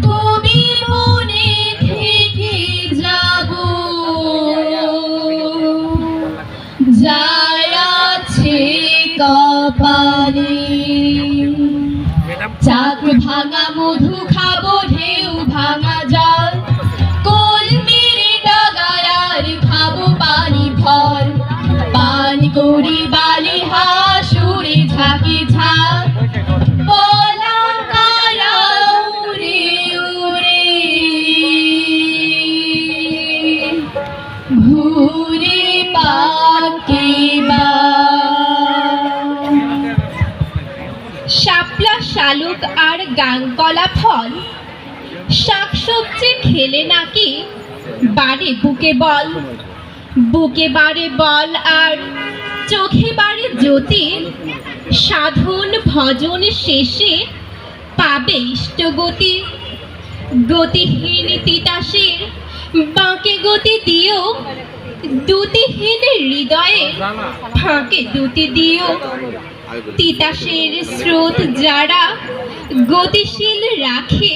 তুমি মনে থেকে যাব যার আছে কপালে। চাক ভাঙা মধু খাবো, ঢেউ ভাঙা জল, কোল মেরে ডাগার খাবো পানি ফল। পান করি বালি হাসুরে ঝাঁকে ঝাঁক, পলাকারা উড়ে উড়ে ঘুরে পাকে বা। শাপলা শালুক আর গাংকলা ফল, শাকসবজি খেলে নাকি বাড়ে বুকে বল। বুকে বাড়ে বল আর চোখে বাড়ে জ্যোতি, সাধন ভজন শেষে পাবে ইষ্টগতি। গতিহীন তিতাসের বাঁকে গতি দিও, দ্যুতিহীন হৃদয়ে ফাঁকে দ্যুতি দিও। তিতাসের স্রোত যারা গতিশীল রাখে,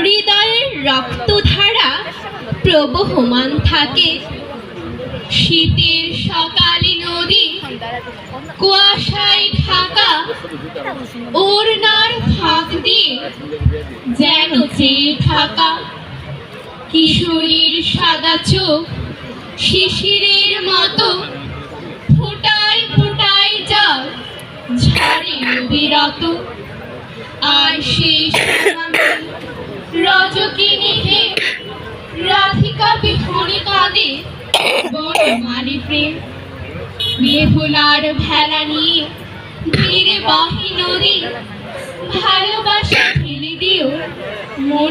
হৃদয়ের রক্তধারা প্রবহমান থাকে। শীতের সকালে নদী কুয়াশায় ঢাকা, ওড়নার ফাঁক দিয়ে যেন চেয়ে থাকা। কিশোরীর সাদা চোখ শিশিরের মতো ফোটায় ফোটায় জল ঝরে অবিরত। আর শেষ রজকিনী হে রাধিকা বিহনে কাঁদে বড় মানে প্রেম। বেহুলার ভেলা নিয়ে ধীরে বহে নদী, ভালোবাসা ফেলে দিও মন